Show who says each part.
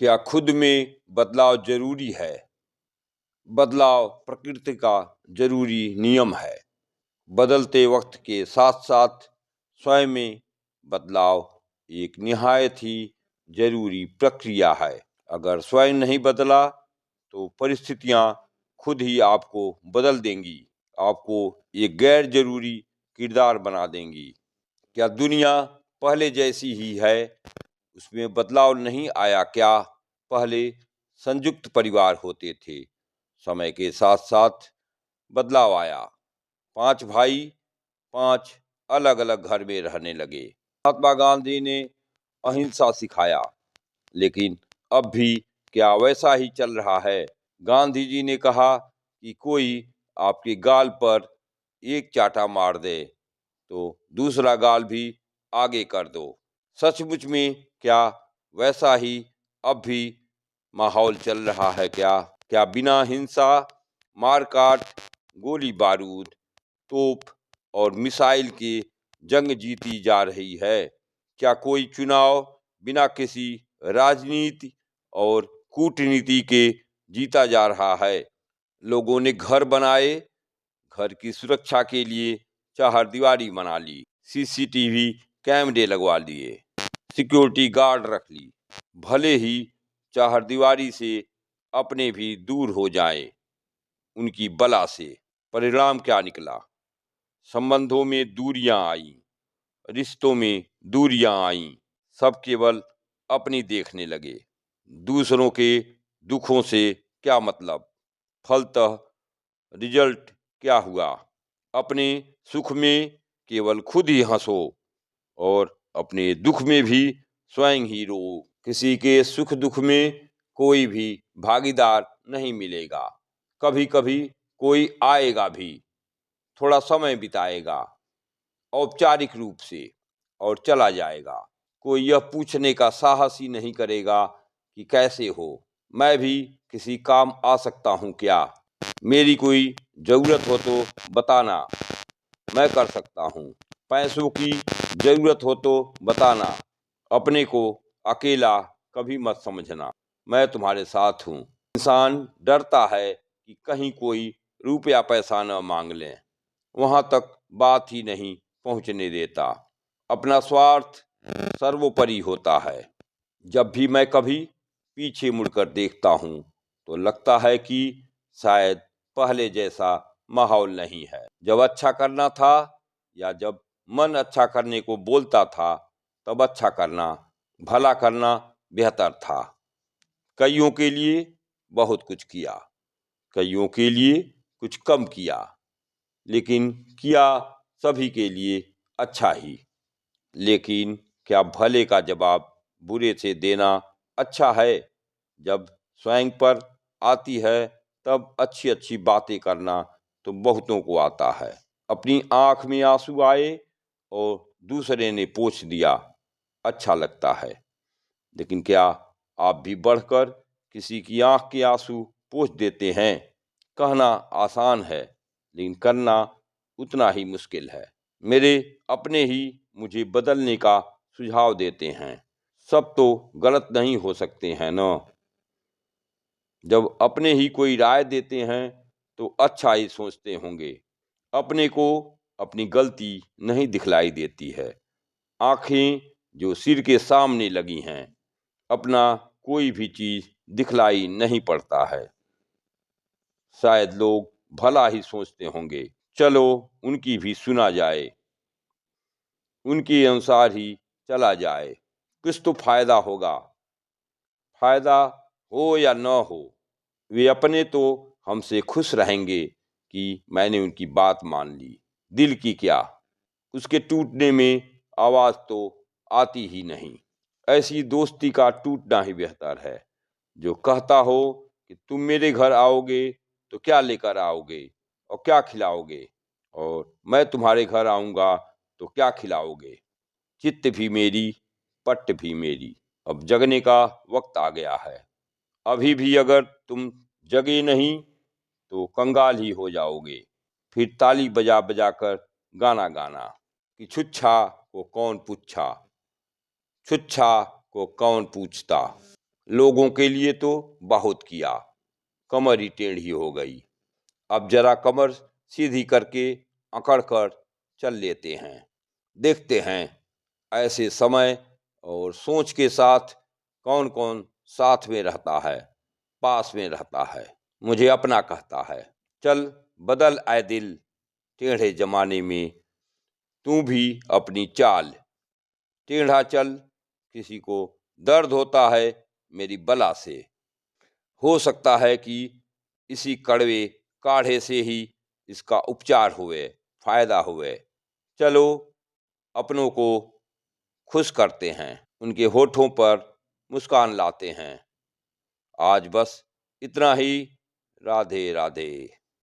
Speaker 1: क्या खुद में बदलाव जरूरी है? बदलाव प्रकृति का जरूरी नियम है। बदलते वक्त के साथ साथ स्वयं में बदलाव एक निहायत ही जरूरी प्रक्रिया है। अगर स्वयं नहीं बदला तो परिस्थितियां खुद ही आपको बदल देंगी, आपको एक गैर जरूरी किरदार बना देंगी। क्या दुनिया पहले जैसी ही है? उसमें बदलाव नहीं आया क्या? पहले संयुक्त परिवार होते थे, समय के साथ साथ बदलाव आया। 5 भाई 5 अलग अलग घर में रहने लगे। महात्मा गांधी ने अहिंसा सिखाया, लेकिन अब भी क्या वैसा ही चल रहा है? गांधी जी ने कहा कि कोई आपके गाल पर एक चांटा मार दे तो दूसरा गाल भी आगे कर दो। सचमुच में क्या वैसा ही अब भी माहौल चल रहा है क्या? क्या बिना हिंसा, मारकाट, गोली बारूद, तोप और मिसाइल की जंग जीती जा रही है? क्या कोई चुनाव बिना किसी राजनीति और कूटनीति के जीता जा रहा है? लोगों ने घर बनाए, घर की सुरक्षा के लिए चारदीवारी बना ली, सीसीटीवी कैमरे लगवा लिए, सिक्योरिटी गार्ड रख ली। भले ही चारदीवारी से अपने भी दूर हो जाएं उनकी बला से। परिणाम क्या निकला? संबंधों में दूरियां आईं, रिश्तों में दूरियां आईं। सब केवल अपनी देखने लगे। दूसरों के दुखों से क्या मतलब? फलतः रिजल्ट क्या हुआ? अपने सुख में केवल खुद ही हंसो और अपने दुख में भी स्वयं ही रो। किसी के सुख दुख में कोई भी भागीदार नहीं मिलेगा। कभी कभी कोई आएगा भी, थोड़ा समय बिताएगा औपचारिक रूप से और चला जाएगा। कोई यह पूछने का साहस ही नहीं करेगा कि कैसे हो, मैं भी किसी काम आ सकता हूँ क्या, मेरी कोई जरूरत हो तो बताना, मैं कर सकता हूँ, पैसों की जरूरत हो तो बताना, अपने को अकेला कभी मत समझना, मैं तुम्हारे साथ हूँ। इंसान डरता है कि कहीं कोई रुपया पैसा न मांग ले, वहां तक बात ही नहीं पहुंचने देता। अपना स्वार्थ सर्वोपरि होता है। जब भी मैं कभी पीछे मुड़कर देखता हूं तो लगता है कि शायद पहले जैसा माहौल नहीं है। जब अच्छा करना था या जब मन अच्छा करने को बोलता था, तब अच्छा करना, भला करना बेहतर था। कईयों के लिए बहुत कुछ किया, कईयों के लिए कुछ कम किया, लेकिन किया सभी के लिए अच्छा ही। लेकिन क्या भले का जवाब बुरे से देना अच्छा है? जब स्वयं पर आती है तब अच्छी अच्छी बातें करना तो बहुतों को आता है। अपनी आंख में आंसू आए और दूसरे ने पोंछ दिया, अच्छा लगता है। लेकिन क्या आप भी बढ़कर किसी की आंख के आंसू पोंछ देते हैं? कहना आसान है, लेकिन करना उतना ही मुश्किल है। मेरे अपने ही मुझे बदलने का सुझाव देते हैं। सब तो गलत नहीं हो सकते हैं न। जब अपने ही कोई राय देते हैं तो अच्छा ही सोचते होंगे। अपने को अपनी गलती नहीं दिखलाई देती है। आंखें जो सिर के सामने लगी हैं, अपना कोई भी चीज दिखलाई नहीं पड़ता है। शायद लोग भला ही सोचते होंगे, चलो उनकी भी सुना जाए, उनके अनुसार ही चला जाए, कुछ तो फायदा होगा। फायदा हो या न हो, वे अपने तो हमसे खुश रहेंगे कि मैंने उनकी बात मान ली। दिल की क्या, उसके टूटने में आवाज तो आती ही नहीं। ऐसी दोस्ती का टूटना ही बेहतर है। जो कहता हो कि तुम मेरे घर आओगे तो क्या लेकर आओगे और क्या खिलाओगे, और मैं तुम्हारे घर आऊंगा तो क्या खिलाओगे। चित्त भी मेरी, पट्ट भी मेरी। अब जगने का वक्त आ गया है। अभी भी अगर तुम जगे नहीं तो कंगाल ही हो जाओगे। फिर ताली बजा बजा कर गाना गाना कि छुच्छा को कौन पूछा, छुच्छा को कौन पूछता। लोगों के लिए तो बहुत किया, कमर ही टेढ़ी हो गई। अब जरा कमर सीधी करके अकड़ कर चल लेते हैं, देखते हैं ऐसे समय और सोच के साथ कौन कौन साथ में रहता है, पास में रहता है, मुझे अपना कहता है। चल बदल आए दिल, टेढ़े जमाने में तू भी अपनी चाल, टेढ़ा चल, किसी को दर्द होता है मेरी बला से। हो सकता है कि इसी कड़वे काढ़े से ही इसका उपचार हुए, फायदा हुए। चलो अपनों को खुश करते हैं, उनके होठों पर मुस्कान लाते हैं। आज बस इतना ही। राधे राधे।